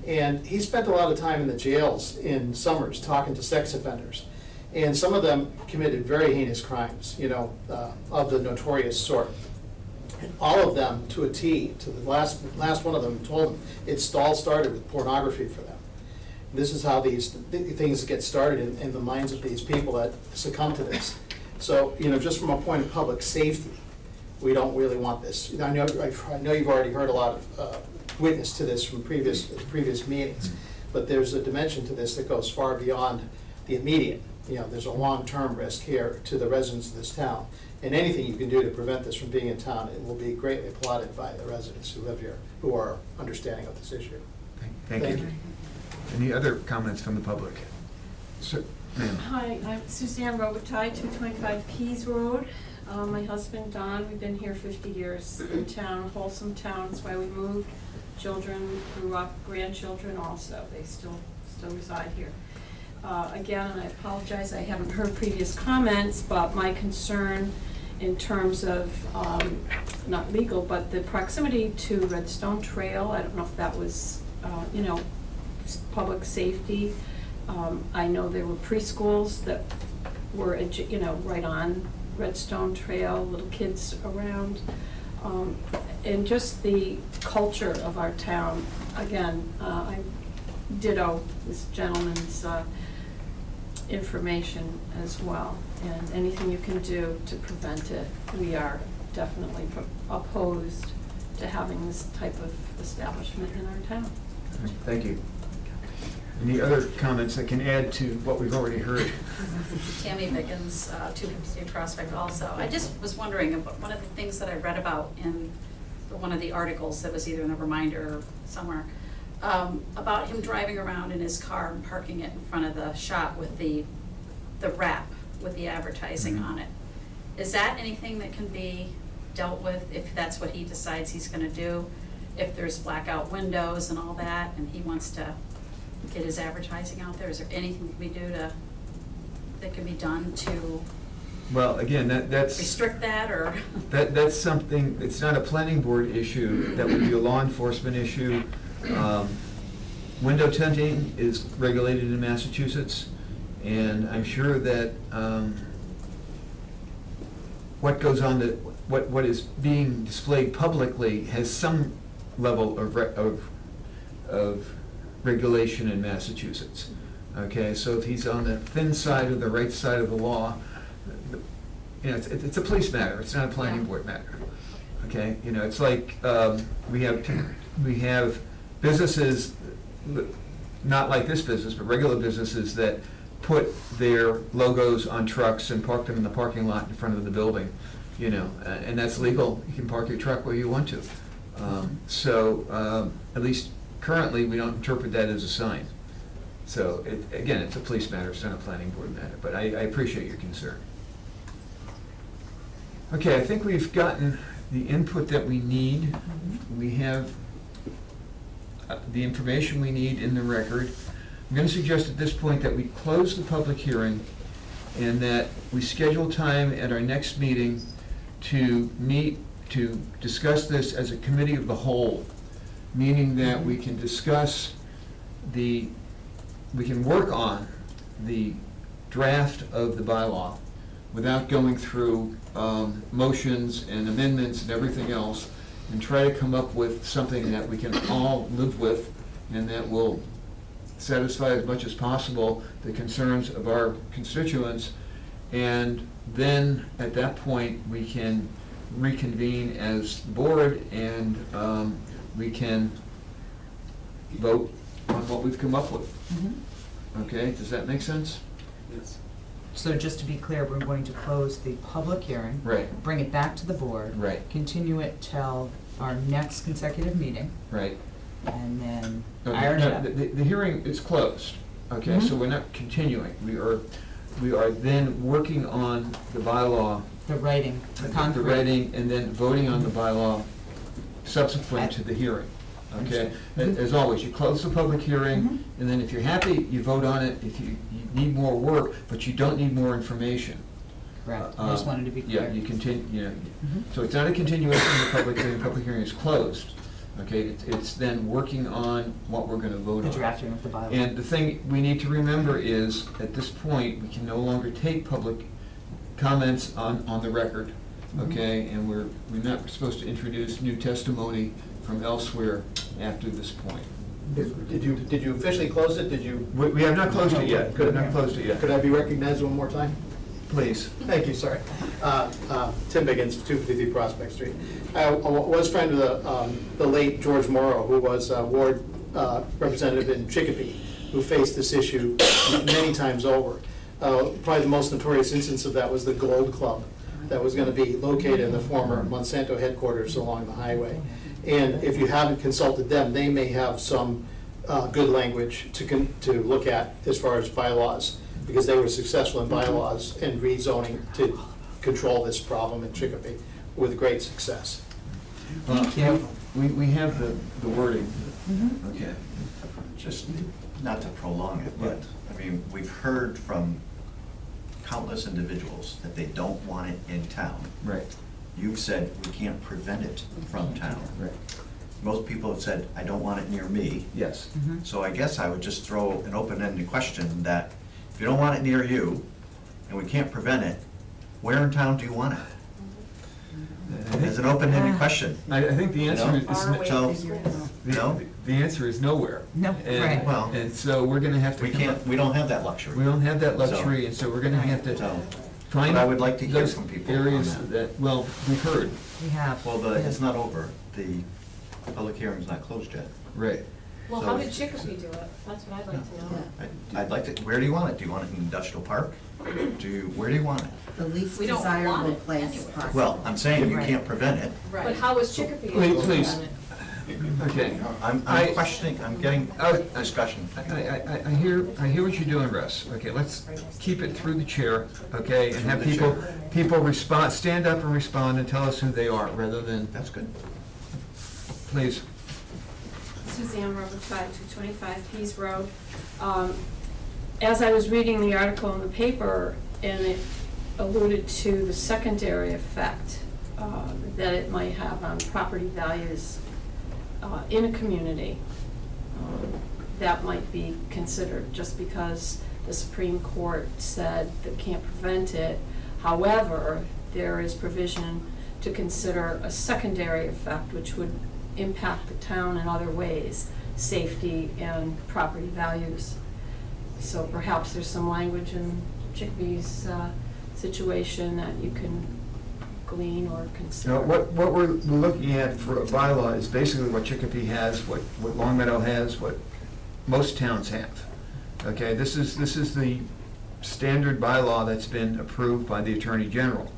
And he spent a lot of time in the jails in summers talking to sex offenders. And some of them committed very heinous crimes, of the notorious sort. And all of them, to a T, to the last one of them, told them it all started with pornography for them. This is how these things get started in the minds of these people that succumb to this. So, just from a point of public safety, we don't really want this. I know you've already heard a lot of witness to this from previous meetings, but there's a dimension to this that goes far beyond the immediate. There's a long-term risk here to the residents of this town. And anything you can do to prevent this from being in town, it will be greatly applauded by the residents who live here, who are understanding of this issue. Thank you. Any other comments from the public? Sir, ma'am. Hi, I'm Suzanne Robitaille, 225 Keys Road. My husband, Don, we've been here 50 years in town, wholesome town, that's why we moved. Children grew up, grandchildren also, they still reside here. Again, I apologize, I haven't heard previous comments, but my concern in terms of, not legal, but the proximity to Redstone Trail, I don't know if that was, public safety. I know there were preschools that were, right on Redstone Trail, little kids around. And just the culture of our town, again, I ditto this gentleman's information as well. And anything you can do to prevent it, we are definitely opposed to having this type of establishment in our town. Thank you. Any other comments that can add to what we've already heard? Tammy Biggins, 253 Prospect also. I just was wondering, about one of the things that I read about in one of the articles that was either in the Reminder or somewhere, about him driving around in his car and parking it in front of the shop with the wrap with the advertising on it. Is that anything that can be dealt with if that's what he decides he's gonna do? If there's blackout windows and all that, and he wants to get his advertising out there, is there anything that we do that can be done to Well, again, that's... restrict that, or? That's something, it's not a planning board issue, that would be a law enforcement issue. Window tinting is regulated in Massachusetts, and I'm sure that what goes on, what is being displayed publicly has some level of regulation in Massachusetts. Okay, so if he's on the thin side or the right side of the law, you know, it's a police matter, it's not a planning board matter. Okay, you know, it's like, we have businesses, not like this business, but regular businesses that put their logos on trucks and park them in the parking lot in front of the building, you know, and that's legal. You can park your truck where you want to. At least currently, we don't interpret that as a sign. So, again, it's a police matter, it's not a planning board matter, but I appreciate your concern. Okay, I think we've gotten the input that we need. We have the information we need in the record. I'm going to suggest at this point that we close the public hearing and that we schedule time at our next meeting to meet to discuss this as a committee of the whole, meaning that we can discuss we can work on the draft of the bylaw without going through motions and amendments and everything else, and try to come up with something that we can all live with and that will satisfy as much as possible the concerns of our constituents. And then, at that point, we can reconvene as the board and we can vote on what we've come up with. Okay, does that make sense? Yes. So just to be clear, we're going to close the public hearing. Right. Bring it back to the board. Right. Continue it till our next consecutive meeting, Right. and then No, iron it no, out. the hearing is closed, okay, so we're not continuing. We are then working on the bylaw. The writing, the concrete. The writing, and then voting on the bylaw subsequent to the hearing, okay? As always, you close the public hearing, and then if you're happy, you vote on it. If you need more work, but you don't need more information. Correct, I just wanted to be clear. Yeah, you continue, you know, so it's not a continuation of the public hearing is closed, okay? It's then working on what we're gonna vote on. The drafting of the bylaw. And the thing we need to remember is, at this point, we can no longer take public comments on the record, okay? And we're not supposed to introduce new testimony from elsewhere after this point. Did you officially close it? Did you? We have not closed it yet. Could Not closed it yet. Could I be recognized one more time? Please. Thank you, sorry. Tim Biggins, 253 Prospect Street. I was friend of the late George Morrow, who was a ward representative in Chicopee, who faced this issue many times over. Probably the most notorious instance of that was the Gold Club that was going to be located in the former Monsanto headquarters along the highway. And if you haven't consulted them, they may have some good language to look at as far as bylaws, because they were successful in bylaws and rezoning to control this problem in Chicopee with great success. Thank you. We have the wording. Okay. Just not to prolong it, but, I mean, we've heard from countless individuals that they don't want it in town. Right. You've said we can't prevent it from town. Right. Most people have said, I don't want it near me. Yes. So I guess I would just throw an open-ended question that if you don't want it near you, and we can't prevent it, where in town do you want it? It's an open-ended question. I think the answer is, The answer is nowhere. No, And- right. Well, And so we're gonna have to. we don't have that luxury. We don't have that luxury, and so we're gonna have to So, find. but I would like to hear those from people on areas that. well, we've heard, We have. Well, it's not over. The public hearing's not closed yet. right. Well, So- how did Chicopee do it? That's what I'd like to know. I'd like to, where do you want it? Do you want it in industrial park? Where do you want it? The least We don't want desirable it place anywhere. possible. Well, I'm saying you can't prevent it. But how is Chicopee? Please. Okay. I'm questioning, I'm getting discussion. I hear what you're doing, Russ. Okay, let's keep it through the chair, okay, and have people respond, stand up and respond and tell us who they are, rather than, That's good. please. Suzanne Robitaille, 225 Pease Road. As I was reading the article in the paper, and it alluded to the secondary effect that it might have on property values in a community, that might be considered, just because the Supreme Court said that can't prevent it. However, there is provision to consider a secondary effect, which would impact the town in other ways, safety and property values. So perhaps there's some language in Chicopee's situation that you can glean or consider. Now, what we're looking at for a bylaw is basically what Chicopee has, what Long Meadow has, what most towns have. Okay, this is the standard bylaw that's been approved by the Attorney General.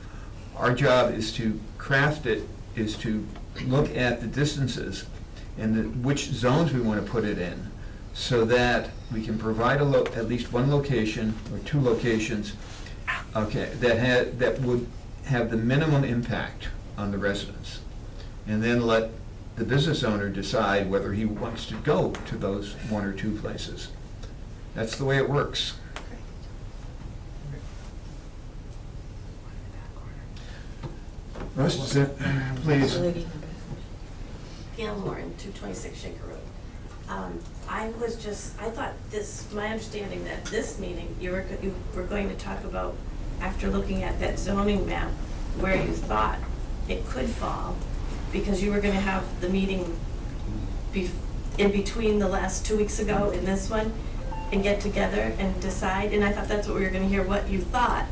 Our job is to craft it, is to look at the distances and which zones we want to put it in, so that we can provide at least one location or two locations, okay, that would have the minimum impact on the residents. And then let the business owner decide whether he wants to go to those one or two places. That's the way it works. Russ, please. Gail Moran, 226 Shaker Road. I thought my understanding that this meeting, you were going to talk about, after looking at that zoning map, where you thought it could fall, because you were gonna have the meeting in between the last 2 weeks ago and this one, and get together and decide, and I thought that's what we were gonna hear, what you thought.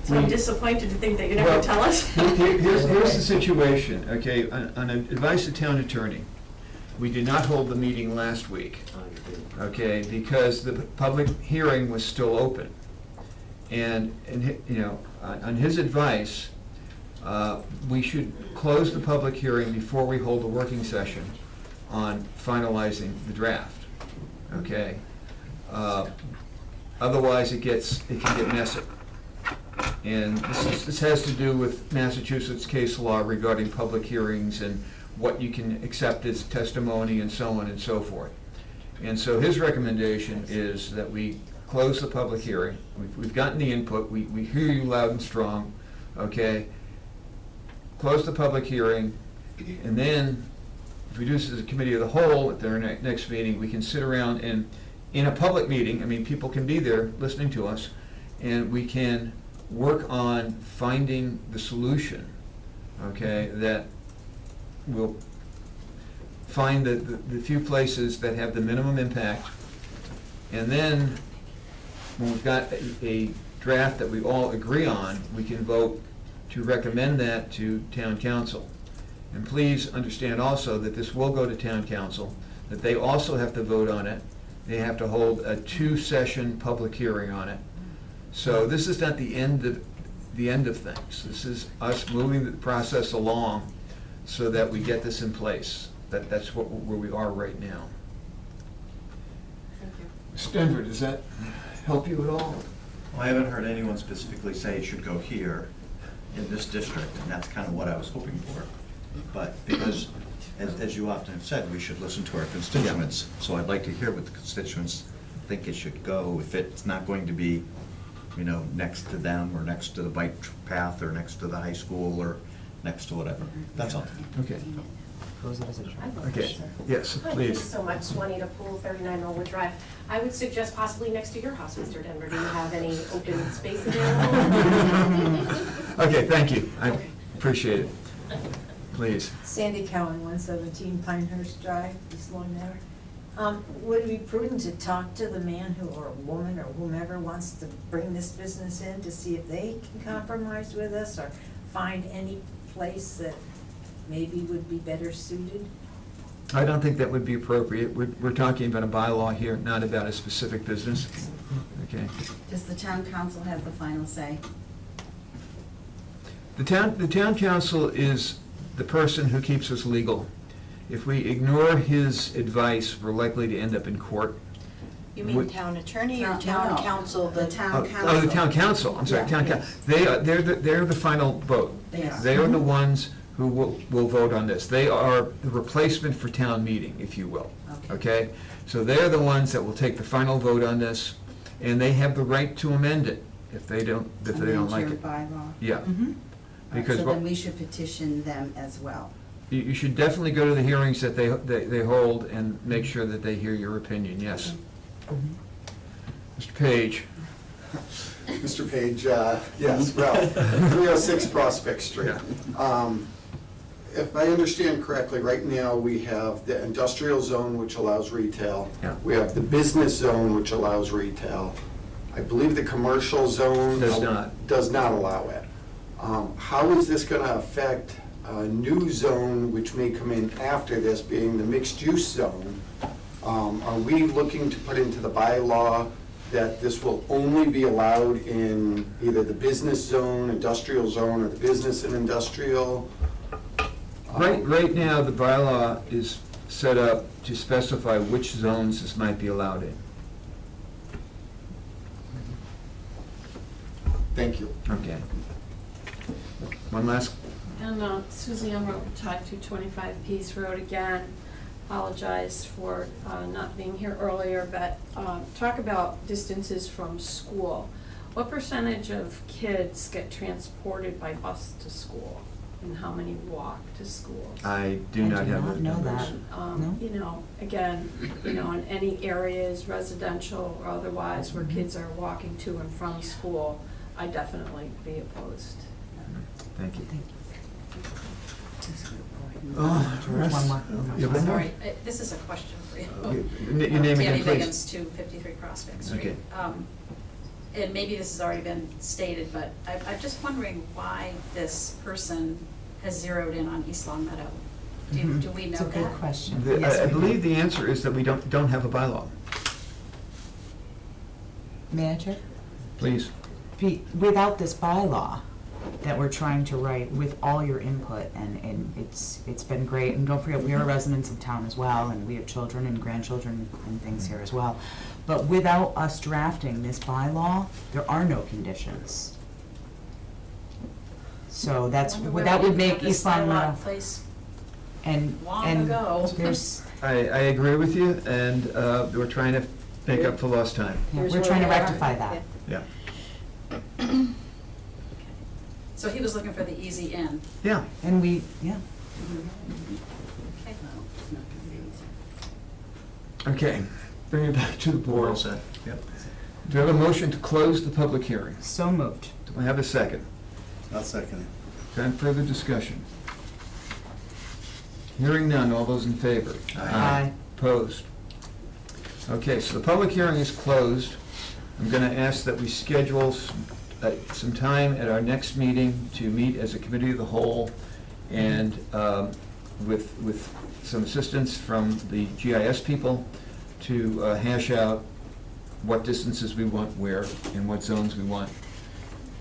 So I'm disappointed to think that you're not gonna tell us. Here's the situation, okay, on advice of town attorney, we did not hold the meeting last week, okay, because the public hearing was still open. And you know, on his advice, we should close the public hearing before we hold a working session on finalizing the draft, okay? Otherwise, it can get messy. And this has to do with Massachusetts case law regarding public hearings and what you can accept as testimony and so on and so forth. And so his recommendation is that we close the public hearing. We've gotten the input, we hear you loud and strong, okay? Close the public hearing, and then if we do this as a committee of the whole at their next meeting, we can sit around and, in a public meeting, I mean, people can be there listening to us, and we can work on finding the solution, okay, that will find the few places that have the minimum impact. And then, when we've got a draft that we all agree on, we can vote to recommend that to town council. And please understand also that this will go to town council, that they also have to vote on it. They have to hold a 2-session public hearing on it. So this is not the end of things. This is us moving the process along so that we get this in place. That's where we are right now. Thank you. Stenver, does that help you at all? Well, I haven't heard anyone specifically say it should go here in this district, and that's kind of what I was hoping for. But because, as you often have said, we should listen to our constituents. So I'd like to hear what the constituents think it should go, if it's not going to be, you know, next to them, or next to the bike path, or next to the high school, or next to whatever. That's all. Okay. I'd love Okay. to, sir. Yes, Hi, please. thanks so much, Juanita Poole, 39 Norwood Drive. I would suggest possibly next to your house, Mr. Denver. Do you have any open space available? Okay, thank you. I appreciate it. Please. Sandy Cowan, 117 Pinehurst Drive, East Long Meadow. Would it be prudent to talk to the man or woman or whomever wants to bring this business in to see if they can compromise with us or find any place that maybe would be better suited? I don't think that would be appropriate. We're talking about a bylaw here, not about a specific business. Okay. Does the town council have the final say? The town council is the person who keeps us legal. If we ignore his advice, we're likely to end up in court. You mean town attorney or No, town no. council? The town council. Oh, the town council, I'm sorry, Yeah, town council. They're the final vote. They are. They are the ones who will vote on this. They are the replacement for town meeting, if you will. Okay? So they're the ones that will take the final vote on this, and they have the right to amend it if they don't like it. Amend your bylaw. Yeah. All right, Because so what- then we should petition them as well. You should definitely go to the hearings that they hold and make sure that they hear your opinion, yes. Mr. Page. Mr. Page, yes, Ralph, 306 Prospect Street. If I understand correctly, right now, we have the industrial zone, which allows retail. Yeah. We have the business zone, which allows retail. I believe the commercial zone does not allow it. How is this going to affect a new zone, which may come in after this, being the mixed-use zone? Are we looking to put into the bylaw that this will only be allowed in either the business zone, industrial zone, or the business and industrial? Right now, the bylaw is set up to specify which zones this might be allowed in. Thank you. Okay. One last, And Suzanne Robitaille, 225 Pease Road again. Apologize for not being here earlier, but talk about distances from school. What percentage of kids get transported by bus to school? And how many walk to schools? I do not have those know numbers. that. You know, again, you know, in any areas, residential or otherwise, where kids are walking to and from school, I definitely be opposed. Thank you. One more. You have one more? Sorry, this is a question for you. Your name again, Tammy please. Biggins, 253 Prospect Street. Okay. And maybe this has already been stated, but I'm just wondering why this person has zeroed in on East Long Meadow. Do we know It's a that? good question. I Yes, we do. believe the answer is that we don't have a bylaw. May I check? Please. Pete, without this bylaw that we're trying to write with all your input, and it's been great, and don't forget, we are residents of town as well, and we have children and grandchildren and things here as well. But without us drafting this bylaw, there are no conditions. So that would make East Long Meadow. Place And, long and ago. there's, I agree with you, and we're trying to make up for lost time. yeah, we're trying to rectify that. Yeah. So he was looking for the easy in. Yeah. And we, yeah. Okay. Okay, bring it back to the board. Well said. Yep. Do I have a motion to close the public hearing? So moved. Do I have a second? I'll second it. Then further discussion. Hearing none, all those in favor? Aye. Opposed? Okay, so the public hearing is closed. I'm going to ask that we schedule some time at our next meeting to meet as a committee of the whole and with some assistance from the GIS people to hash out what distances we want where and what zones we want.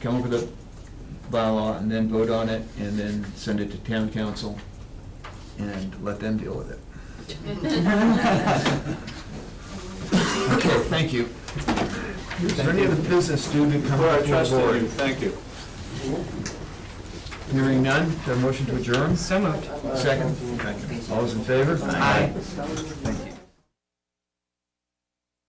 Come up with a bylaw and then vote on it and then send it to town council and let them deal with it. Okay, thank you. Is there any other business due to come before the board? Thank you. Hearing none, do I have a motion to adjourn? So moved. Second? All those in favor? Aye. Thank you.